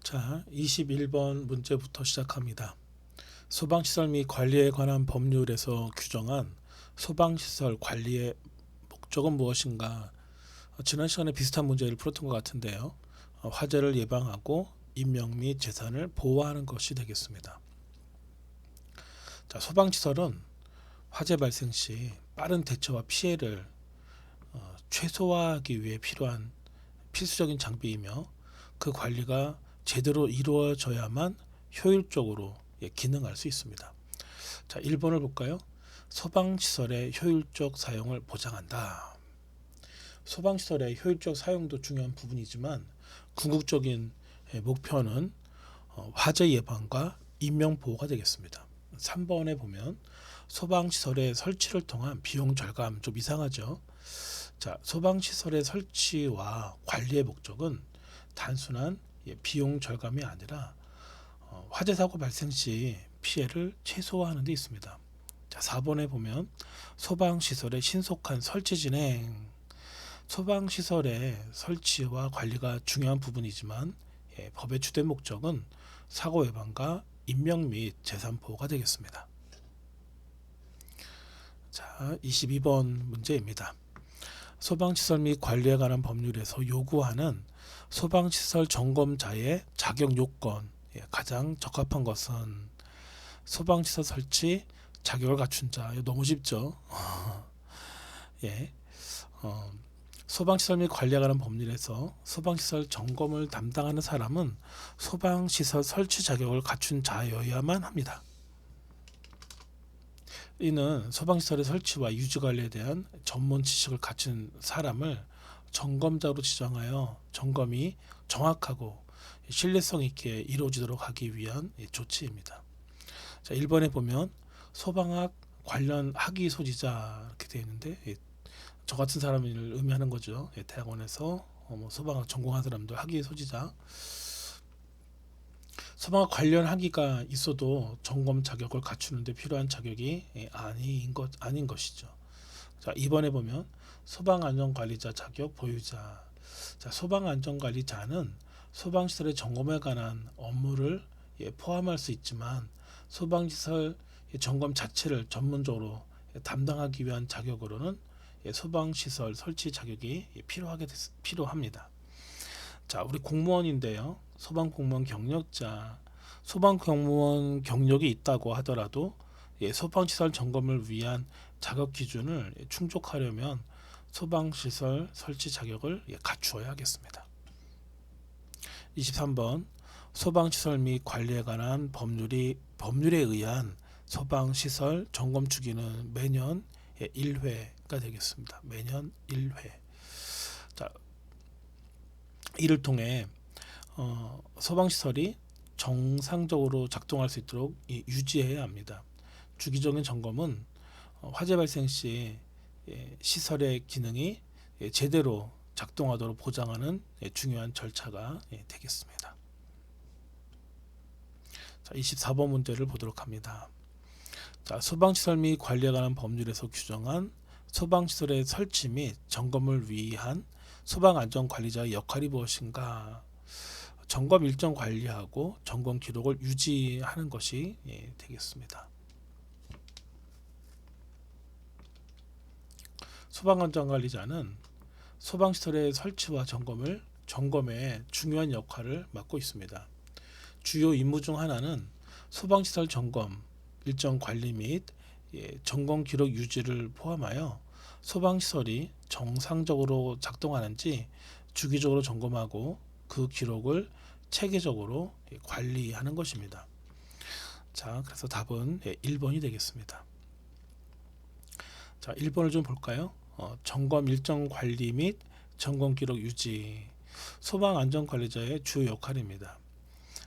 자, 21번 문제부터 시작합니다. 소방시설 및 관리에 관한 법률에서 규정한 소방시설 관리의 목적은 무엇인가? 지난 시간에 비슷한 문제를 풀었던 것 같은데요. 화재를 예방하고 인명 및 재산을 보호하는 것이 되겠습니다. 자, 소방시설은 화재 발생 시 빠른 대처와 피해를 최소화하기 위해 필요한 필수적인 장비이며 그 관리가 제대로 이루어져야만 효율적으로 기능할 수 있습니다. 자, 1번을 볼까요? 소방시설의 효율적 사용을 보장한다. 소방시설의 효율적 사용도 중요한 부분이지만 궁극적인 목표는 화재 예방과 인명보호가 되겠습니다. 3번에 보면 소방시설의 설치를 통한 비용 절감, 좀 이상하죠? 자, 소방시설의 설치와 관리의 목적은 단순한 비용 절감이 아니라 화재 사고 발생 시 피해를 최소화하는 데 있습니다. 자, 4번에 보면 소방시설의 신속한 설치 진행. 소방시설의 설치와 관리가 중요한 부분이지만 법의 주된 목적은 사고 예방과 인명 및 재산 보호가 되겠습니다. 자, 22번 문제입니다. 소방시설 및 관리에 관한 법률에서 요구하는 소방시설 점검자의 자격 요건, 가장 적합한 것은 소방시설 설치 자격을 갖춘 자. 이거 너무 쉽죠? 소방시설 및 관리에 관한 법률에서 소방시설 점검을 담당하는 사람은 소방시설 설치 자격을 갖춘 자여야만 합니다. 이는 소방시설의 설치와 유지 관리에 대한 전문 지식을 갖춘 사람을 점검자로 지정하여 점검이 정확하고 신뢰성 있게 이루어지도록 하기 위한 조치입니다. 자, 1번에 보면 소방학 관련 학위 소지자 이렇게 되어 있는데 저 같은 사람을 의미하는 거죠. 대학원에서 소방학 전공한 사람들 학위 소지자. 소방학 관련 학위가 있어도 점검 자격을 갖추는데 필요한 자격이 아닌 것이죠. 자, 2번에 보면 소방안전관리자 자격 보유자. 자, 소방안전관리자는 소방시설의 점검에 관한 업무를 포함할 수 있지만 소방시설 점검 자체를 전문적으로 담당하기 위한 자격으로는 소방시설 설치 자격이 필요합니다. 자, 우리 공무원인데요. 소방공무원 경력자, 소방공무원 경력이 있다고 하더라도 소방시설 점검을 위한 자격 기준을 충족하려면 소방시설 설치 자격을 갖추어야 하겠습니다. 23번 소방시설 및 관리에 관한 법률에 의한 소방시설 점검 주기는 매년 1회가 되겠습니다. 매년 1회. 자, 이를 통해 소방시설이 정상적으로 작동할 수 있도록 유지해야 합니다. 주기적인 점검은 화재 발생 시 시설의 기능이 제대로 작동하도록 보장하는 중요한 절차가 되겠습니다. 자, 24번 문제를 보도록 합니다. 자, 소방시설 및 관리에 관한 법률에서 규정한 소방시설의 설치 및 점검을 위한 소방안전관리자의 역할이 무엇인가? 점검 일정 관리하고 점검 기록을 유지하는 것이 되겠습니다. 소방안전관리자는 소방시설의 설치와 점검에 중요한 역할을 맡고 있습니다. 주요 임무 중 하나는 소방시설 점검, 일정 관리 및 점검 기록 유지를 포함하여 소방시설이 정상적으로 작동하는지 주기적으로 점검하고 그 기록을 체계적으로 관리하는 것입니다. 자, 그래서 답은 1번이 되겠습니다. 자, 1번을 좀 볼까요? 점검 일정 관리 및 점검 기록 유지. 소방안전관리자의 주요 역할입니다.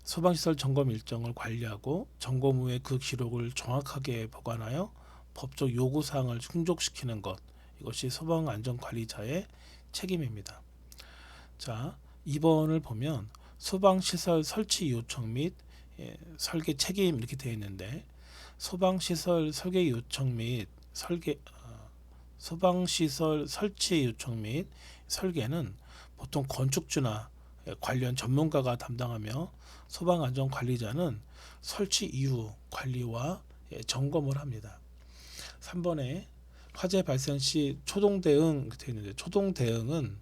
소방시설 점검 일정을 관리하고 점검 후에 그 기록을 정확하게 보관하여 법적 요구사항을 충족시키는 것. 이것이 소방안전관리자의 책임입니다. 자, 2번을 보면 소방시설 설치 요청 및 설계 책임 이렇게 되어 있는데 소방시설 설계 요청 및 소방시설 설치 요청 및 설계는 보통 건축주나 관련 전문가가 담당하며 소방안전관리자는 설치 이후 관리와 점검을 합니다. 3번에 화재 발생 시 초동 대응 되어 있는데, 초동 대응은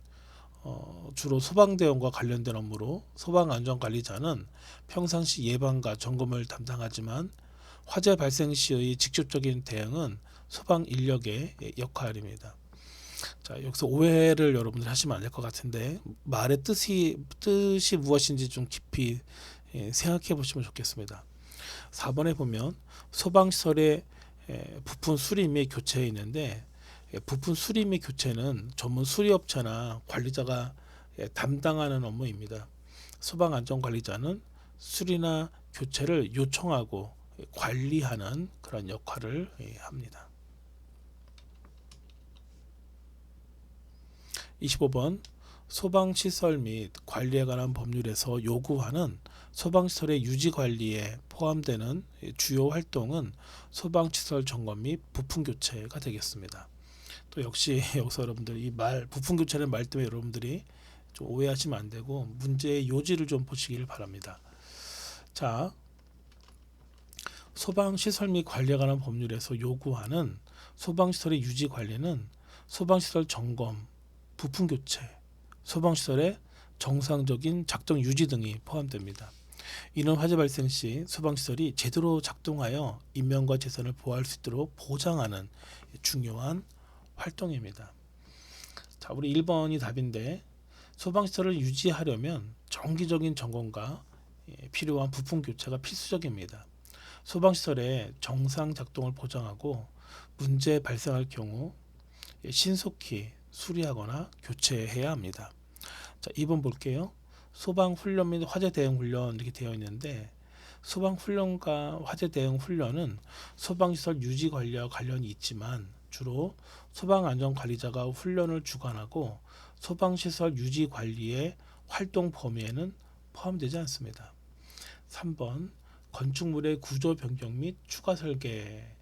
주로 소방 대응과 관련된 업무로 소방안전관리자는 평상시 예방과 점검을 담당하지만 화재 발생 시의 직접적인 대응은 소방 인력의 역할입니다. 자, 여기서 오해를 여러분들 하시면 안 될 것 같은데, 말의 뜻이 무엇인지 좀 깊이 생각해 보시면 좋겠습니다. 4번에 보면 소방시설의 부품 수리 및 교체에 있는데, 부품 수리 및 교체는 전문 수리업체나 관리자가 담당하는 업무입니다. 소방안전관리자는 수리나 교체를 요청하고 관리하는 그런 역할을 합니다. 25번 소방시설 및 관리에 관한 법률에서 요구하는 소방시설의 유지관리에 포함되는 주요 활동은 소방시설 점검 및 부품교체가 되겠습니다. 또 역시 여기서 여러분들 이 부품교체라는 말 때문에 여러분들이 좀 오해하시면 안 되고 문제의 요지를 좀 보시길 바랍니다. 자, 소방시설 및 관리에 관한 법률에서 요구하는 소방시설의 유지관리는 소방시설 점검, 부품교체, 소방시설의 정상적인 작동 유지 등이 포함됩니다. 이는 화재 발생 시 소방시설이 제대로 작동하여 인명과 재산을 보호할 수 있도록 보장하는 중요한 활동입니다. 자, 우리 1번이 답인데, 소방시설을 유지하려면 정기적인 점검과 필요한 부품 교체가 필수적입니다. 소방시설의 정상 작동을 보장하고 문제 발생할 경우 신속히 수리하거나 교체해야 합니다. 자, 2번 볼게요. 소방훈련 및 화재 대응 훈련 이렇게 되어 있는데, 소방훈련과 화재 대응 훈련은 소방시설 유지 관리와 관련이 있지만 주로 소방안전관리자가 훈련을 주관하고 소방시설 유지 관리의 활동 범위에는 포함되지 않습니다. 3번 건축물의 구조 변경 및 추가 설계.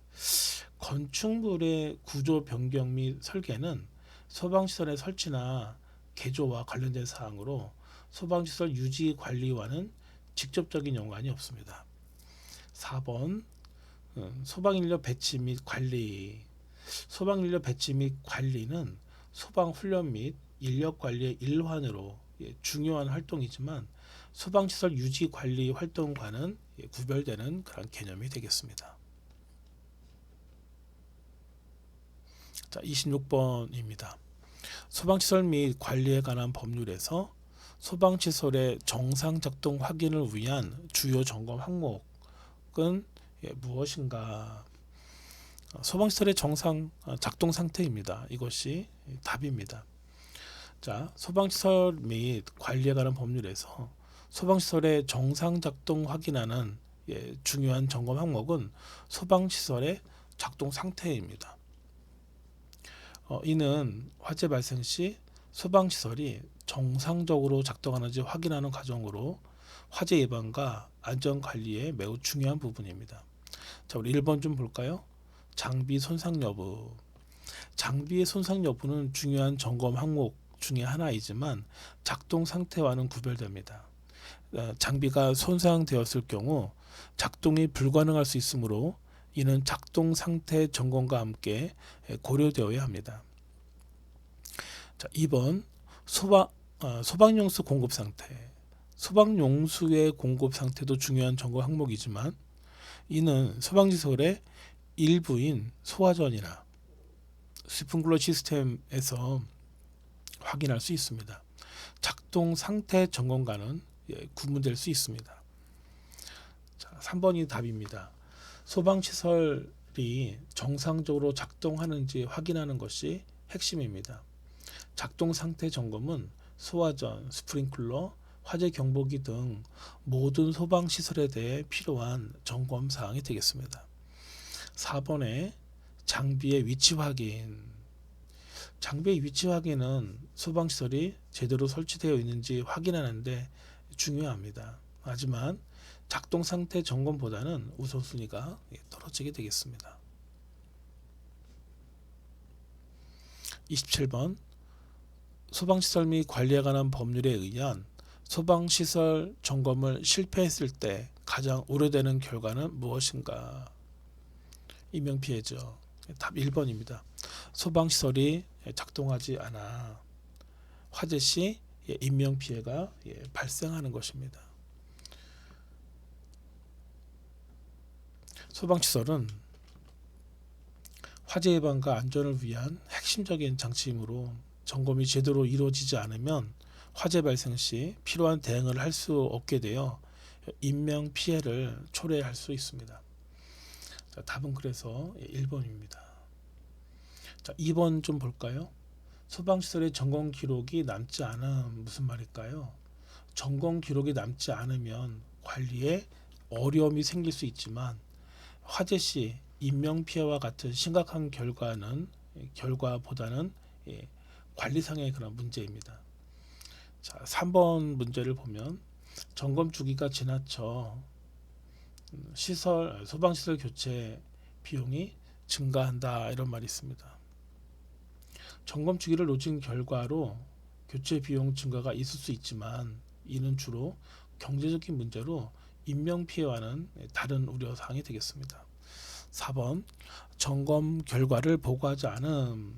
건축물의 구조 변경 및 설계는 소방시설의 설치나 개조와 관련된 사항으로 소방시설 유지 관리와는 직접적인 연관이 없습니다. 4번 소방인력 배치 및 관리. 소방인력 배치 및 관리는 소방훈련 및 인력관리의 일환으로 중요한 활동이지만 소방시설 유지 관리 활동과는 구별되는 그런 개념이 되겠습니다. 자, 26번입니다. 소방시설 및 관리에 관한 법률에서 소방시설의 정상 작동 확인을 위한 주요 점검 항목은 무엇인가? 소방시설의 정상 작동 상태입니다. 이것이 답입니다. 자, 소방시설 및 관리에 관한 법률에서 소방시설의 정상 작동 확인하는 중요한 점검 항목은 소방시설의 작동 상태입니다. 이는 화재 발생 시 소방시설이 정상적으로 작동하는지 확인하는 과정으로 화재 예방과 안전관리에 매우 중요한 부분입니다. 자, 우리 1번 좀 볼까요? 장비 손상 여부. 장비의 손상 여부는 중요한 점검 항목 중에 하나이지만 작동 상태와는 구별됩니다. 장비가 손상되었을 경우 작동이 불가능할 수 있으므로 이는 작동 상태 점검과 함께 고려되어야 합니다. 자, 2번 소방용수 공급 상태. 소방용수의 공급 상태도 중요한 점검 항목이지만 이는 소방시설의 일부인 소화전이나 스프링클러 시스템에서 확인할 수 있습니다. 작동 상태 점검과는 구분될 수 있습니다. 자, 3번이 답입니다. 소방시설이 정상적으로 작동하는지 확인하는 것이 핵심입니다. 작동 상태 점검은 소화전, 스프링클러, 화재 경보기 등 모든 소방시설에 대해 필요한 점검 사항이 되겠습니다. 4번에 장비의 위치 확인. 장비의 위치 확인은 소방시설이 제대로 설치되어 있는지 확인하는데 중요합니다. 하지만 작동 상태 점검보다는 우선순위가 떨어지게 되겠습니다. 27번 소방시설 및 관리에 관한 법률에 의한 소방시설 점검을 실패했을 때 가장 우려되는 결과는 무엇인가? 인명피해죠. 답 1번입니다. 소방시설이 작동하지 않아 화재 시 인명피해가 발생하는 것입니다. 소방시설은 화재 예방과 안전을 위한 핵심적인 장치이므로 점검이 제대로 이루어지지 않으면 화재 발생 시 필요한 대응을 할 수 없게 되어 인명 피해를 초래할 수 있습니다. 자, 답은 그래서 1번입니다. 자, 2번 좀 볼까요? 소방시설의 점검 기록이 남지 않은 무슨 말일까요? 점검 기록이 남지 않으면 관리에 어려움이 생길 수 있지만 화재 시 인명 피해와 같은 심각한 결과보다는 관리상의 그런 문제입니다. 자, 3번 문제를 보면 점검 주기가 지나쳐 소방시설 교체 비용이 증가한다 이런 말이 있습니다. 점검 주기를 놓친 결과로 교체 비용 증가가 있을 수 있지만 이는 주로 경제적인 문제로 인명 피해와는 다른 우려 사항이 되겠습니다. 4번 점검 결과를 보고하지 않음.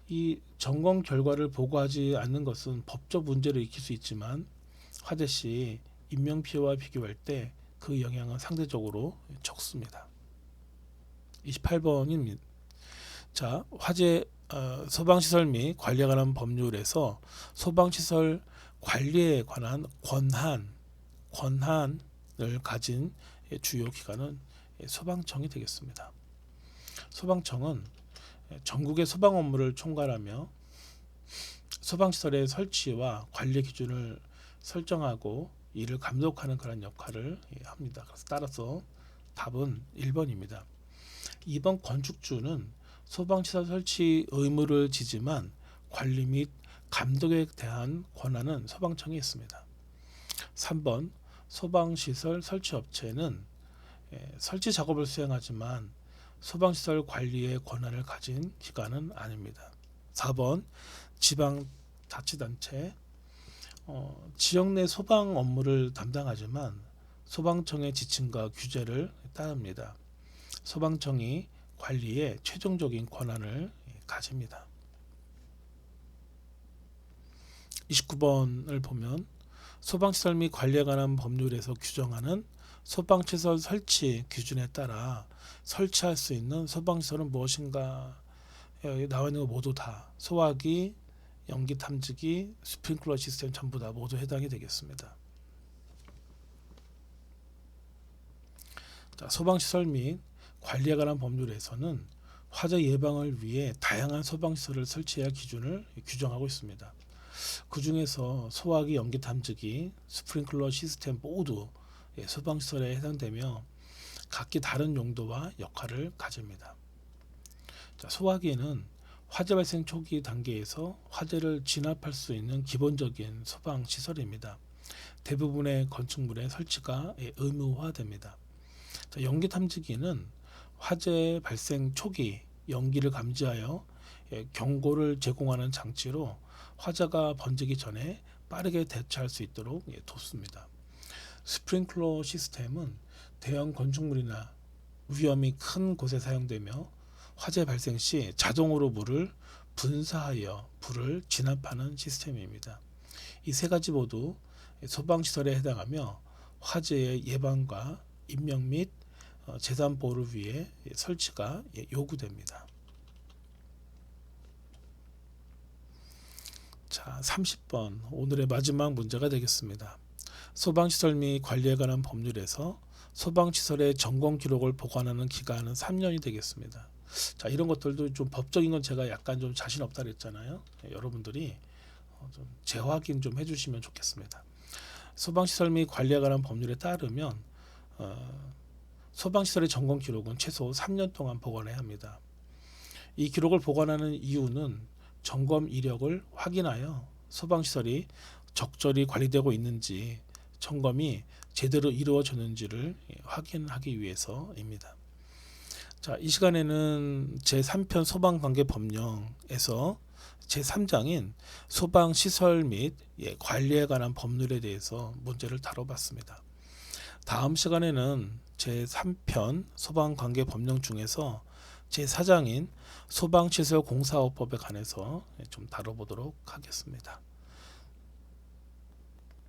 이 점검 결과를 보고하지 않는 것은 법적 문제를 일으킬 수 있지만 화재 시 인명 피해와 비교할 때 그 영향은 상대적으로 적습니다. 28번입니다. 자, 화재 소방시설 및 관리에 관한 법률에서 소방시설 관리에 관한 권한을 가진 주요 기관은 소방청이 되겠습니다. 소방청은 전국의 소방 업무를 총괄하며 소방시설의 설치와 관리 기준을 설정하고 이를 감독하는 그런 역할을 합니다. 그래서 따라서 답은 1번입니다. 2번 건축주는 소방시설 설치 의무를 지지만 관리 및 감독에 대한 권한은 소방청이 있습니다. 3번 소방시설 설치업체는 설치 작업을 수행하지만 소방시설 관리의 권한을 가진 기관은 아닙니다. 4번 지방자치단체 지역 내 소방 업무를 담당하지만 소방청의 지침과 규제를 따릅니다. 소방청이 관리에 최종적인 권한을 가집니다. 29번을 보면 소방시설 및 관리에 관한 법률에서 규정하는 소방시설 설치 기준에 따라 설치할 수 있는 소방시설은 무엇인가? 여기 나와 있는 거 모두 다 소화기, 연기 탐지기, 스프링클러 시스템 전부 다 모두 해당이 되겠습니다. 자, 소방시설 및 관리에 관한 법률에서는 화재 예방을 위해 다양한 소방시설을 설치해야 할 기준을 규정하고 있습니다. 그 중에서 소화기, 연기 탐지기, 스프링클러 시스템 모두 소방시설에 해당되며 각기 다른 용도와 역할을 가집니다. 자, 소화기는 화재 발생 초기 단계에서 화재를 진압할 수 있는 기본적인 소방 시설입니다. 대부분의 건축물의 설치가 의무화됩니다. 자, 연기 탐지기는 화재 발생 초기 연기를 감지하여 경고를 제공하는 장치로 화재가 번지기 전에 빠르게 대처할 수 있도록 돕습니다. 스프링클러 시스템은 대형 건축물이나 위험이 큰 곳에 사용되며 화재 발생 시 자동으로 물을 분사하여 불을 진압하는 시스템입니다. 이 세 가지 모두 소방시설에 해당하며 화재의 예방과 인명 및 재산 보호를 위해 설치가 요구됩니다. 자, 30번 오늘의 마지막 문제가 되겠습니다. 소방시설 및 관리에 관한 법률에서 소방시설의 점검 기록을 보관하는 기간은 3년이 되겠습니다. 자, 이런 것들도 좀 법적인 건 제가 약간 좀 자신 없다 그랬잖아요. 여러분들이 좀 재확인 좀 해주시면 좋겠습니다. 소방시설 및 관리에 관한 법률에 따르면 소방시설의 점검 기록은 최소 3년 동안 보관해야 합니다. 이 기록을 보관하는 이유는 점검 이력을 확인하여 소방시설이 적절히 관리되고 있는지 점검이 제대로 이루어졌는지를 확인하기 위해서입니다. 자, 이 시간에는 제3편 소방관계법령에서 제3장인 소방시설 및 관리에 관한 법률에 대해서 문제를 다뤄봤습니다. 다음 시간에는 제3편 소방관계법령 중에서 제4장인 소방시설공사업법에 관해서 좀 다뤄보도록 하겠습니다.